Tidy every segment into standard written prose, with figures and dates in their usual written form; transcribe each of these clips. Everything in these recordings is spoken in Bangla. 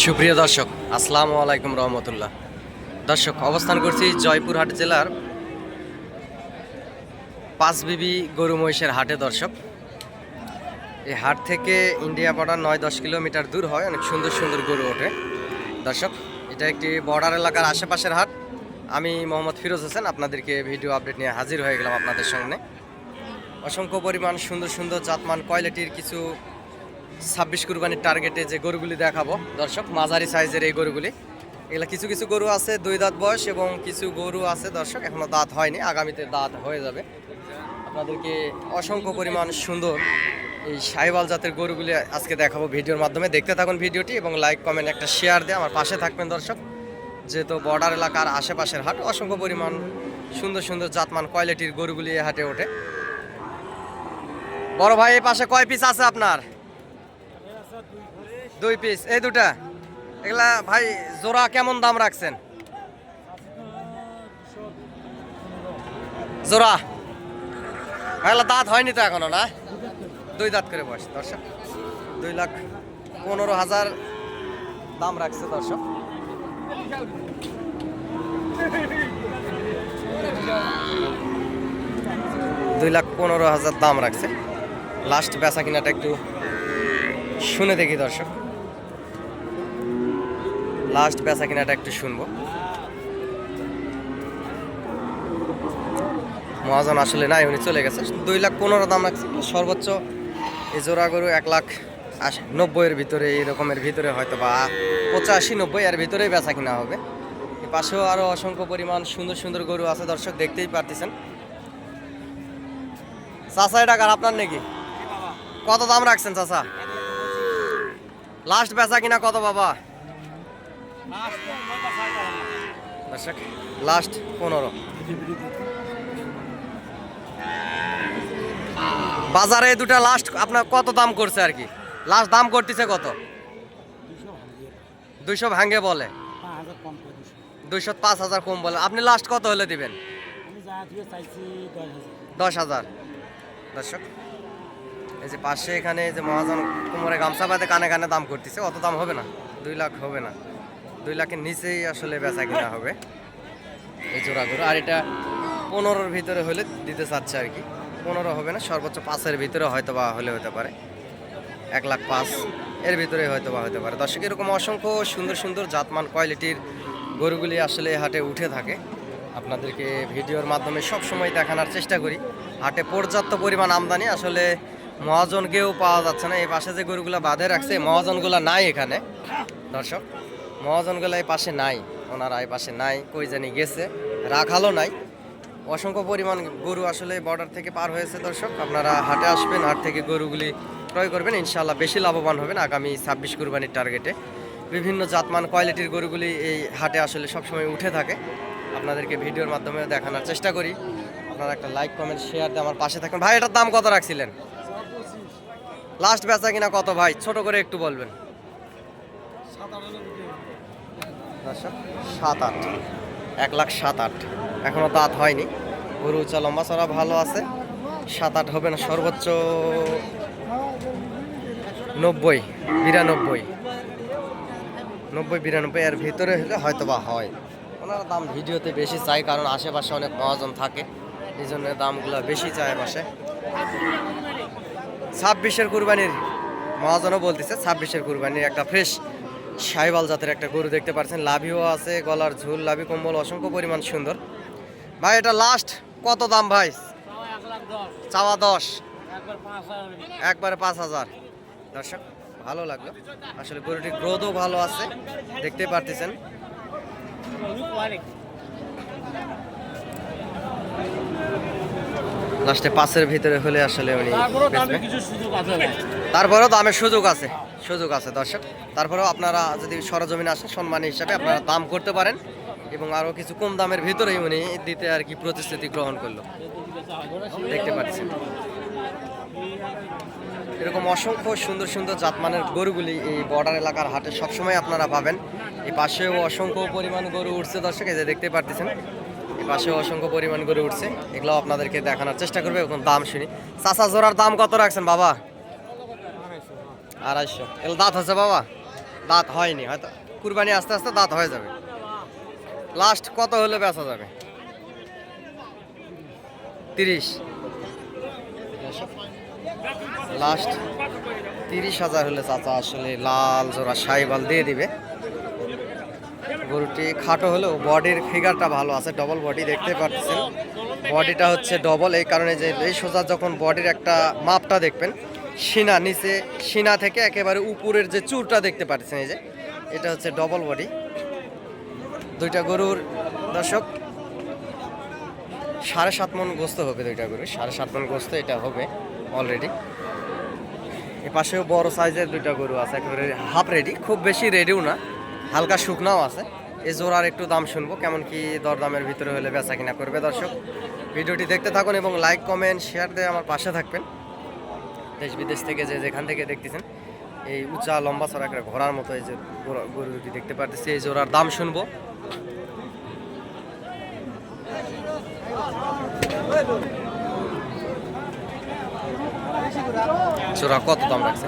সুপ্রিয় দর্শক, আসসালামু আলাইকুম রহমতুল্লাহ। দর্শক, অবস্থান করছি জয়পুরহাট জেলার পাঁচবিবি গরু মহিষের হাটে। দর্শক, এই হাট থেকে ইন্ডিয়া বর্ডার 9-10 কিলোমিটার দূর হয়, অনেক সুন্দর সুন্দর গরু ওঠে। দর্শক, এটা একটি বর্ডার এলাকার আশেপাশের হাট। আমি মোহাম্মদ ফিরোজ হোসেন আপনাদেরকে ভিডিও আপডেট নিয়ে হাজির হয়ে গেলাম আপনাদের সামনে। অসংখ্য পরিমাণ সুন্দর সুন্দর জাতমান কোয়ালিটির কিছু 26 কুরবানির টার্গেটে যে গরুগুলি দেখাবো দর্শক, মাঝারি সাইজের এই গরুগুলি। এগুলো কিছু কিছু গরু আছে 2 দাঁত বয়স এবং কিছু গরু আছে দর্শক এখনো দাঁত হয়নি, আগামীতে দাঁত হয়ে যাবে। আপনাদেরকে অসংখ্য পরিমাণ সুন্দর এই সাহিওয়াল জাতের গরুগুলি আজকে দেখাবো ভিডিওর মাধ্যমে। দেখতে থাকুন ভিডিওটি এবং লাইক কমেন্ট একটা শেয়ার দিয়ে আমার পাশে থাকবেন দর্শক। যেহেতু বর্ডার এলাকার আশেপাশের হাট, অসংখ্য পরিমাণ সুন্দর সুন্দর জাতমান কোয়ালিটির গরুগুলি এই হাটে ওঠে। বড় ভাই, এই পাশে কয় পিস আছে আপনার? 2 পিস। এই দুটা এগুলা ভাই জোড়া কেমন দাম রাখছেন? জোড়া এগুলা দাঁত হয়নি তো এখনো, না? 2 দাঁত করে বয়স দর্শক। 2,15,000 দাম রাখছে দর্শক। $2,15,000 দাম রাখছে। লাস্ট বেচা কিনাটা একটু শুনে দেখি দর্শক, লাস্ট বেচা কিনাটা একটু শুনবো। মহাজন আসলে নাই, উনি চলে গেছে। 2,15,000 দাম রাখছে। সর্বোচ্চ এই জোড়া গরু 1,90,000 ভিতরে, এই রকমের ভিতরে হয়তো বা 85-90 এর ভিতরেই বেচা কিনা হবে। এই পাশেও আরো অসংখ্য পরিমাণ সুন্দর সুন্দর গরু আছে দর্শক, দেখতেই পারতেছেন। চাচা, এটা কার আপনার নাকি? কত দাম রাখছেন চাচা? লাস্ট বেচা কিনা কত বাবা? দর্শক, লাস্ট 15। বাজারে দুটা লাস্ট আপনার কত দাম করছে আর কি? লাস্ট দাম করতেছে কত? 200 ভাঙে বলে, 205,000 কম বলে। আপনি লাস্ট কত হলে দিবেন? 10,000। দর্শক, এই যে পাশে এখানে যে মহাজন কোমরে গামছা বাঁধে কানে কানে দাম করতেছে, অত দাম হবে না, 2 লাখ হবে না। 2 লাখের নিচেই আসলে বেচা কিনা হবে এই জোড়া গরু। আর এটা 15-র ভিতরে হলে দিতে চাচ্ছে আর কি। 15 হবে না, সর্বোচ্চ 5-এর ভিতরে হয়তো বা হলে হতে পারে। 1,05,000 এর ভিতরে হয়তো বা হতে পারে। দর্শক, এরকম অসংখ্য সুন্দর সুন্দর জাতমান কোয়ালিটির গরুগুলি আসলে হাটে উঠে থাকে। আপনাদেরকে ভিডিওর মাধ্যমে সব সময় দেখানোর চেষ্টা করি। হাটে পর্যাপ্ত পরিমাণ আমদানি, আসলে মহাজনকেও পাওয়া যাচ্ছে না। এই পাশে যে গরুগুলো বাঁধে রাখছে, মহাজনগুলো নাই এখানে দর্শক। মহাজনগুলো এই পাশে নাই, ওনারা এই পাশে নাই, কই জানি গেছে, রাখালও নাই। অসংখ্য পরিমাণ গরু আসলে বর্ডার থেকে পার হয়েছে দর্শক। আপনারা হাটে আসবেন, হাট থেকে গরুগুলি ক্রয় করবেন, ইনশাআল্লাহ বেশি লাভবান হবেন আগামী 26 কুরবানির টার্গেটে। বিভিন্ন জাতমান কোয়ালিটির গরুগুলি এই হাটে আসলে সবসময় উঠে থাকে। আপনাদেরকে ভিডিওর মাধ্যমে দেখানোর চেষ্টা করি। আপনারা একটা লাইক কমেন্ট শেয়ার দিয়ে আমার পাশে থাকুন। ভাই, এটার দাম কত রাখছিলেন? লাস্ট বেচা কিনা কত ভাই? ছোট করে একটু বলবেন। 7,800। 1,07,800। এখনো দাঁত হয়নি। গরু উঁচা লম্বা চড়া ভালো আছে। 7-8 হবে না, সর্বোচ্চ 90-92 এর ভিতরে হলে হয়তো বা হয়। ওনারা দাম ভিডিওতে বেশি চাই, কারণ আশেপাশে অনেক মহাজন থাকে, এই জন্য দামগুলো বেশি চায় পাশে। 26-এর কুরবানির মহাজনও বলতেছে 26-এর কুরবানির একটা ফ্রেশ সাহিওয়াল জাতের একটা গরু দেখতে পাচ্ছেন। লাভিও আছে, গলার ঝুল, লাভি কম্বল অসংখ্য পরিমাণ সুন্দর। ভাই, এটা লাস্ট কত দাম ভাই? চাওয়া 10, একবারে 5,000। দর্শক, ভালো লাগলো আসলে, গরুটির গ্রোথও ভালো আছে, দেখতে পারতেছেন। লাস্টে 5-এর ভিতরে হলে আসলে উনি তারপরেও দামের সুযোগ আছে দর্শক। তারপরেও আপনারা যদি সরজমিনে আসেন, সম্মানী হিসাবে আপনারা দাম করতে পারেন এবং আরও কিছু কম দামের ভিতরেই উনি দিতে আর কি প্রতিশ্রুতি গ্রহণ করলো, দেখতে পাচ্ছেন। এরকম অসংখ্য সুন্দর সুন্দর জাতমানের গরুগুলি এই বর্ডার এলাকার হাটে সবসময় আপনারা পাবেন। এই পাশেও অসংখ্য পরিমাণ গরু উঠছে দর্শক, এই যে দেখতে পারতেছেন। এই পাশেও অসংখ্য পরিমাণ গরু উঠছে, এগুলো আপনাদেরকে দেখানোর চেষ্টা করবে। এখন দাম শুনি। চাচা, জোড়ার দাম কত রাখছেন বাবা? 250। এগুলো দাঁত হচ্ছে বাবা? দাঁত হয়নি, হয়তো কুরবানি আস্তে আস্তে দাঁত হয়ে যাবে। লাস্ট কত হলে বেচা যাবে? 30। লাস্ট 30,000 হলে চাচা আসলে লাল জোড়া শাহিওয়াল দিয়ে দিবে। গরুটি খাটো হলেও বডির ফিগারটা ভালো আছে, ডবল বডি দেখতে পাচ্ছেন। বডিটা হচ্ছে ডবল, এই কারণে যে এই সোজা যখন বডির একটা মাপটা দেখবেন, সিনা নিচে, সিনা থেকে একেবারে উপরের যে চুরটা দেখতে পাচ্ছেন, এই যে এটা হচ্ছে ডবল বডি। দুইটা গরুর দর্শক 7.5 মণ গোস্ত হবে, দুইটা গরু 7.5 মণ গোস্ত এটা হবে অলরেডি। এ পাশেও বড় সাইজের দুইটা গরু আছে, একেবারে হাফ রেডি, খুব বেশি রেডিও না, হালকা শুকনাও আছে। এই জোড়ার একটু দাম শুনবো, কেমন কি দরদামের ভিতরে হলে বেচা কিনা করবে। দর্শক ভিডিওটি দেখতে থাকুন এবং লাইক কমেন্ট শেয়ার দিয়ে আমার পাশে থাকবেন। দেশ বিদেশ থেকে যে যেখান থেকে দেখতেছেন, এই উঁচা লম্বা চড়া একটা ঘোড়ার মতো এই যে গরু দুটি দেখতে পাচ্ছি, এই জোড়ার দাম শুনবো। জোড়া কত দাম রাখছে?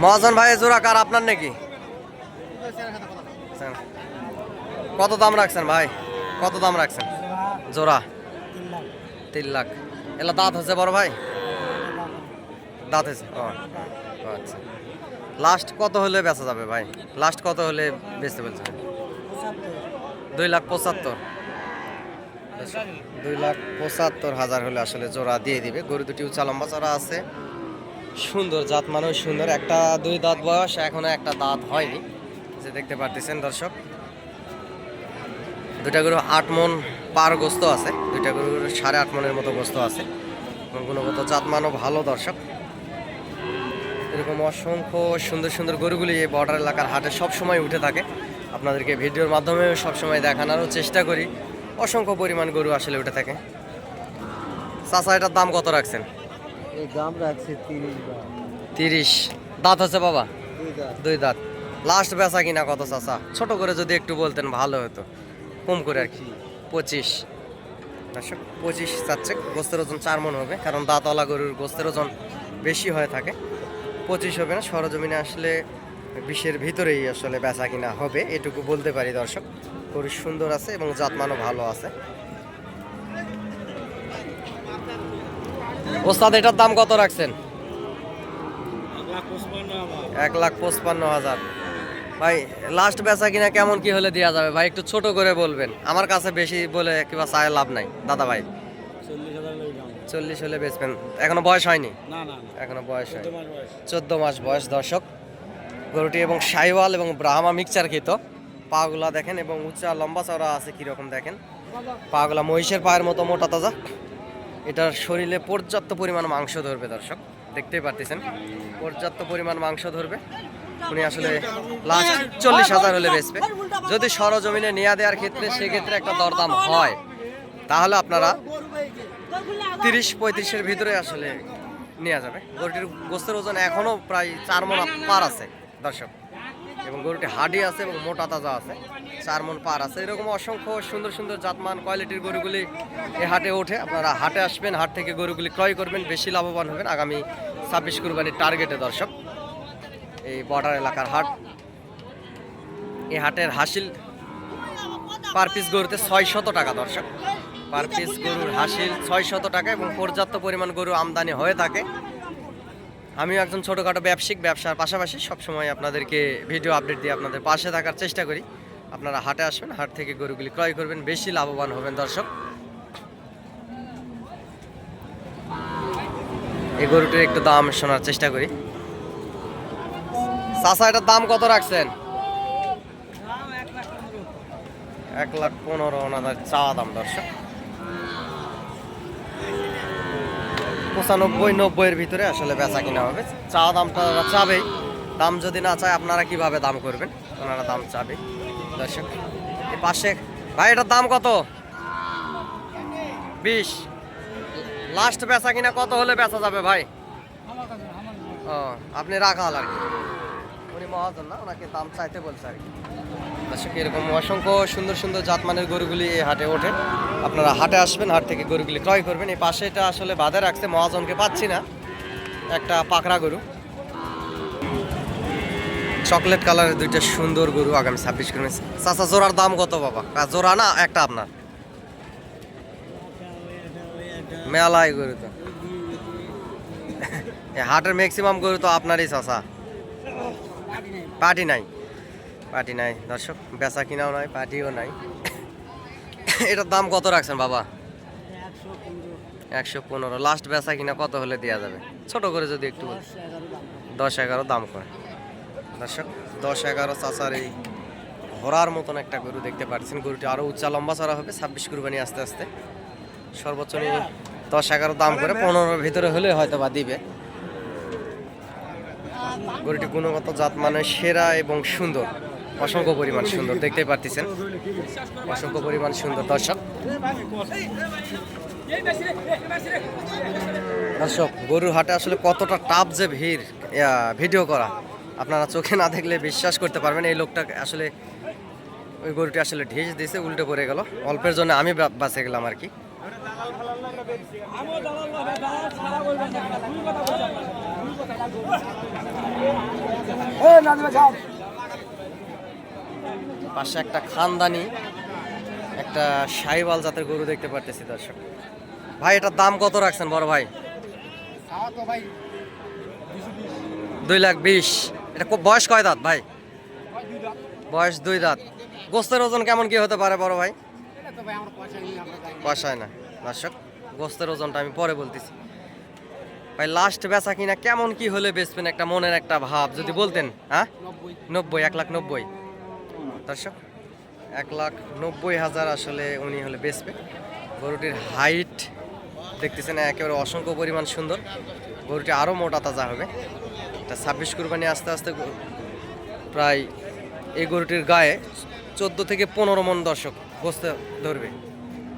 মহাজন ভাই জোড়া কার, আপনার নাকি? কত দাম রাখছেন ভাই, কত দাম রাখছেন জোড়া? 3 লাখ। এলা দাঁত হচ্ছে বড় ভাই? দাঁত হয়েছে, ও আচ্ছা। লাস্ট কত হলে বেচা যাবে ভাই? লাস্ট কত হলে বেচতে বলছেন? 2,75,000। 2,75,000 হলে আসলে জোড়া দিয়ে দিবে। গরু দুটি উঁচা লম্বা চড়া আছে, সুন্দর জাত মানুষ সুন্দর। একটা 2 দাঁত বয়স, এখনো একটা দাঁত হয়নি, যে দেখতে পারতেছেন দর্শক। দুইটা গরু 8 মণ পার গোস্ত আছে, দুইটা গরুর 8.5 মণের মতো গোস্ত আছে এবং গুণগত জাতমানও ভালো। দর্শক এরকম অসংখ্য সুন্দর সুন্দর গরুগুলি এই বর্ডার এলাকার হাটে সবসময় উঠে থাকে, আপনাদেরকে ভিডিওর মাধ্যমে সবসময় দেখানোরও চেষ্টা করি। অসংখ্য পরিমাণ গরু আসলে উঠে থাকে। চাচা এটার দাম কত রাখছেন? এই দাম রাখছে 30। দাঁত হচ্ছে বাবা? 2 দাঁত। লাস্ট বেচা কিনা কত চাচা? ছোট করে যদি একটু বলতেন ভালো হতো, কম করে আর কি। 25। দর্শক 25 চাচ্ছে। গোস্তের ওজন 4 মণ হবে, কারণ দাঁতওয়ালা গরুর গোস্তের ওজন বেশি হয়ে থাকে। 25 হবে না, সরজমিনে আসলে 20-এর ভিতরেই আসলে বেচা কিনা হবে, এটুকু বলতে পারি। দর্শক গরু সুন্দর আছে এবং জাতমানও ভালো আছে। ওস্তাদ এটার দাম কত রাখছেন? 1,55,000। ভাই লাস্ট বেচা কিনা কেমন কি হলে দেওয়া যাবে ভাই? একটু ছোট করে বলবেন, আমার কাছে বেশি বলে কিংবা চায় লাভ নাই দাদা ভাই। 40 হলে বেচবেন? এখনো বয়স হয়নি? এখনো বয়স হয় 14 মাস বয়স। দর্শক গরুটি এবং শাহিওয়াল এবং ব্রাহ্মা মিক্সচার খেত। পাগুলা দেখেন এবং উঁচা লম্বা চওড়া আছে কিরকম দেখেন, পাগুলা মহিষের পায়ের মতো মোটা তাজা। এটার শরীরে পর্যাপ্ত পরিমাণ মাংস ধরবে। দর্শক দেখতেই পারতেছেন, পর্যাপ্ত পরিমাণ মাংস ধরবে। উনি আসলে লাস্ট 40,000 হলে বেচবে। যদি সরজমিনে নেওয়া দেওয়ার ক্ষেত্রে সেক্ষেত্রে একটা দরদাম হয়, তাহলে আপনারা 30-35-এর ভিতরে আসলে নেওয়া যাবে। গরুটির গোস্তের ওজন এখনও প্রায় 4 মণ পার আছে দর্শক, এবং গরুটি হাডি আছে এবং মোটা তাজা আছে, 4 মণ পার আছে। এরকম অসংখ্য সুন্দর সুন্দর জাতমান কোয়ালিটির গরুগুলি এই হাটে ওঠে। আপনারা হাটে আসবেন, হাট থেকে গরুগুলি ক্রয় করবেন, বেশি লাভবান হবেন আগামী 26 কুরবানির টার্গেটে। দর্শক এই বর্ডার এলাকার হাট, এই হাটের হাসিল পার পিস গরুতে 600 টাকা। দর্শক পার পিস গরুর হাসিল 600 টাকা এবং পর্যাপ্ত পরিমাণ গরু আমদানি হয়ে থাকে। আমিও একজন ছোটোখাটো ব্যবসায়িক, ব্যবসার পাশাপাশি সবসময় আপনাদেরকে ভিডিও আপডেট দিয়ে আপনাদের পাশে থাকার চেষ্টা করি। আপনারা হাটে আসবেন, হাট থেকে গরুগুলি ক্রয় করবেন, বেশি লাভবান হবেন। দর্শক এই গরুটির একটু দাম শোনার চেষ্টা করি। চাচা এটার দাম কত রাখছেন? 1,15,000 ওনাদের চাওয়া দাম। দর্শক 95-90-এর ভিতরে আসলে বেচা কিনা হবে। চাওয়া দামটা চাবেই, দাম যদি না চায় আপনারা কিভাবে দাম করবেন? ওনারা দাম চাবে। দর্শক এই পাশে ভাই এটার দাম কত? 20। লাস্ট বেচা কিনা কত হলে বেচা যাবে ভাই? ও আপনি রাখাল আর কি, উনি মহাজন না, ওনাকে দাম চাইতে বলছে আর কি। দর্শক এরকম অসংখ্য সুন্দর সুন্দর জাতমানের গরুগুলি এই হাটে ওঠে। আপনারা হাটে আসবেন, হাট থেকে গরুগুলি ক্রয় করবেন। এই পাশে এটা আসলে বাঁধে রাখছে, মহাজনকে পাচ্ছি না, একটা পাকড়া গরু, চকলেট কালারের দুইটা সুন্দর গরু আগামী 26 কুরবানি। চাচা জোড়ার দাম কত বাবা? জোড়া না একটা আপনার? মেলাই গরু তো হাটের ম্যাক্সিমাম গরু তো আপনারই চাচা। পার্টি নাই, পার্টি নাই দর্শক, বেচা কিনাও নাই, পার্টিও নাই। এটার দাম কত রাখছেন বাবা? 115। লাস্ট বেচা কিনা কত হলে দেওয়া যাবে? ছোট করে যদি একটু 10-11 দাম করে দর্শক। 10-11 চাচার এই ঘোড়ার মতন একটা গরু দেখতে পাচ্ছেন। গরুটি আরো উচ্চা লম্বা চড়া হবে 26 কুরবানি আস্তে আস্তে। সর্বোচ্চ 10-11 দাম করে 15-র ভিতরে হলে হয়তো বা দিবে। গরুটি গুণগত জাত মানে সেরা এবং সুন্দর, অসংখ্য পরিমাণ সুন্দর দেখতে পাচ্ছেন, অসংখ্য পরিমাণ সুন্দর দর্শক। দর্শক গরুর হাটে আসলে কতটা টাপ যে ভিড়, ভিডিও করা আপনারা চোখে না দেখলে বিশ্বাস করতে পারবেন। এই লোকটা আসলে ওই গরুটি আসলে ঢিস দিয়েছে, উল্টে পড়ে গেল, অল্পের জন্য আমি বাঁচে গেলাম আর কি। পাশে একটা খানদানি একটা শাহিওয়াল জাতের গরু দেখতে পারতেছি দর্শক। ভাই এটার দাম কত রাখছেন বড় ভাই? 2,20,000। এটা বয়স কয় দাঁত ভাই? বয়স 2 দাঁত। গোস্তের ওজন কেমন কি হতে পারে বড় ভাই? পয়সায় না দর্শক, গোস্তের ওজনটা আমি পরে বলতেছি। ভাই লাস্ট বেচা কিনা কেমন কি হলে বেচবেন, একটা মনের একটা ভাব যদি বলতেন। হ্যাঁ 90, 1,90,000 দর্শক, 1,90,000 আসলে উনি হলে বেচবে। গরুটির হাইট দেখতেছেন একেবারে অসংখ্য পরিমাণ সুন্দর। গরুটি আরও মোটা তাজা হবে। এটা 26 কুরবানি আস্তে আস্তে প্রায় এই গরুটির গায়ে 14 থেকে 15 মণ দর্শক গোস্ত ধরবে,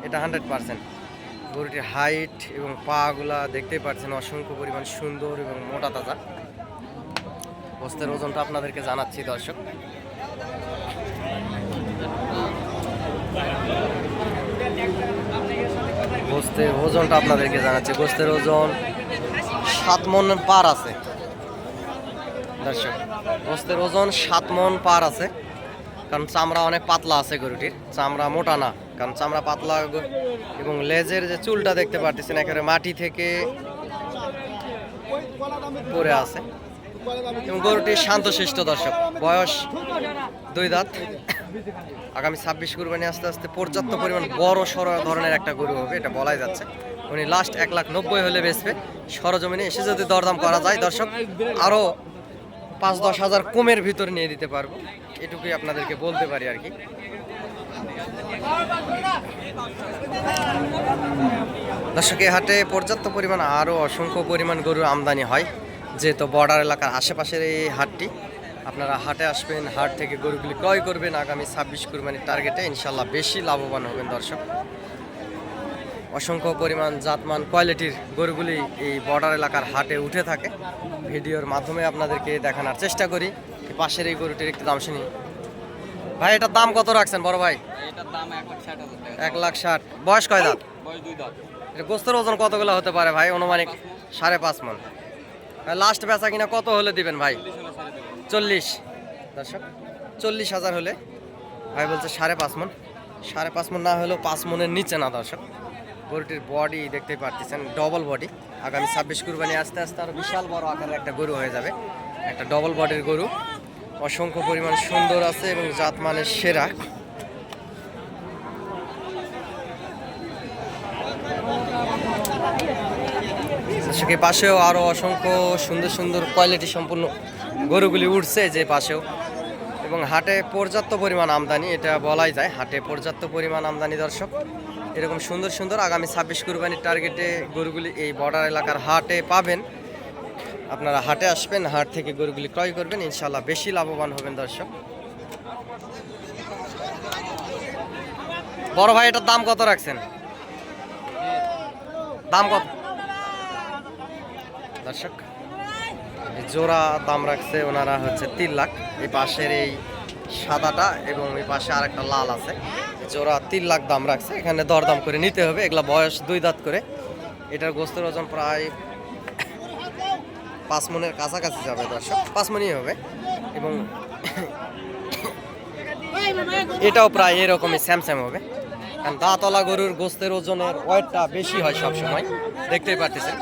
এটা 100%। গরুটির হাইট এবং পাগুলা দেখতেই পাচ্ছেন অসংখ্য পরিমাণ সুন্দর এবং মোটা তাজা। গোস্তের ওজনটা আপনাদেরকে জানাচ্ছি দর্শক। গোস্তের ওজনটা আপনাদেরকে জানাচ্ছি। গোস্তের ওজন 7 মণ পার আছে দর্শক। গোস্তের ওজন 7 মণ পার আছে, কারণ চামড়া অনেক পাতলা আছে গরুটির, চামড়া মোটা না, কারণ চামড়া পাতলা। এবং লেজের যে চুলটা দেখতে পাচ্ছেন একেবারে মাটি থেকে পড়ে আছে। এবং গরুটি শান্তশিষ্ট দর্শক, বয়স 2 দাঁত। আগামী 26 কুরবানি আস্তে আস্তে পর্যাপ্ত পরিমাণ বড় সড় ধরনের একটা গরু হবে, এটা বলাই যাচ্ছে। উনি লাস্ট 1,90,000 হলে বেচবে। সরজমিনে এসে যদি দরদাম করা যায় দর্শক, আরও 5-10 হাজার কমের ভিতরে নিয়ে দিতে পারবো, এটুকুই আপনাদেরকে বলতে পারি আর কি। দর্শক এই হাটে পর্যাপ্ত পরিমাণ আরও অসংখ্য পরিমাণ গরুর আমদানি হয়, যেহেতু বর্ডার এলাকার আশেপাশের এই হাটটি। আপনারা হাটে আসবেন, হাট থেকে গরুগুলি ক্রয় করবেন। আগামী 26 কুরবানির টার্গেটে ইনশাল্লাহ বেশি লাভবান হবেন দর্শক। অসংখ্য পরিমাণ জাতমান কোয়ালিটির গরুগুলি এই বর্ডার এলাকার হাটে উঠে থাকে। ভিডিওর মাধ্যমে আপনাদেরকে দেখানোর চেষ্টা করি। পাশের এই গরুটির একটু দাম শুনি। ভাই এটার দাম কত রাখছেন বড় ভাই? এটার দাম 1,60,000 টাকা। 1,60,000। বয়স কয় দাঁত? বয়স 2 দাঁত। এটা গোস্তের ওজন কতগুলো হতে পারে ভাই অনুমানিক? 5.5 মণ। লাস্ট বেচা কিনা কত হলে দিবেন ভাই? 40 দর্শক, 40,000 হলে ভাই বলছে 5.5 মণ। 5.5 মণ না হলেও 5 মণের নিচে না দর্শক। গরুটির বডি দেখতে পাচ্ছেন ডবল বডি। আগামী 26 কুরবানি আস্তে আস্তে আরো বিশাল বড় আকারের একটা গরু হয়ে যাবে, একটা ডবল বডির গরু। অসংখ্য পরিমাণ সুন্দর আছে এবং জাত মানের সেরা। দর্শকের পাশেও আরো অসংখ্য সুন্দর সুন্দর কোয়ালিটি সম্পূর্ণ গরুগুলি উঠছে যে পাশেও। এবং হাটে পর্যাপ্ত পরিমাণ আমদানি, এটা বলাই যায়, হাটে পর্যাপ্ত পরিমাণ আমদানি দর্শক। এরকম সুন্দর সুন্দর আগামী 26 কুরবানির টার্গেটে গরুগুলি এই বর্ডার এলাকার হাটে পাবেন। আপনারা হাটে আসবেন, হাট থেকে গরুগুলি ক্রয় করবেন, ইনশাল্লাহ বেশি লাভবান হবেন দর্শক। বড় ভাই এটার দাম কত রাখছেন? দাম কত দর্শক? জোড়া দাম রাখছে ওনারা হচ্ছে 3 লাখ। এই পাশের এই সাদাটা এবং এই পাশে আরেকটা লাল আছে, জোড়া 3 লাখ দাম রাখছে। এখানে দরদাম করে নিতে হবে। এগুলা বয়স 2 দাঁত করে। এটার গোস্তের ওজন প্রায় 5 মনের কাছাকাছি যাবে দর্শক, 5 মনই হবে। এবং এটাও প্রায় এরকমই স্যামস্যাম হবে, কারণ দাঁতলা গরুর গোস্তের ওজনের ওয়েটটা বেশি হয় সব সময়, দেখতেই পারতেছেন।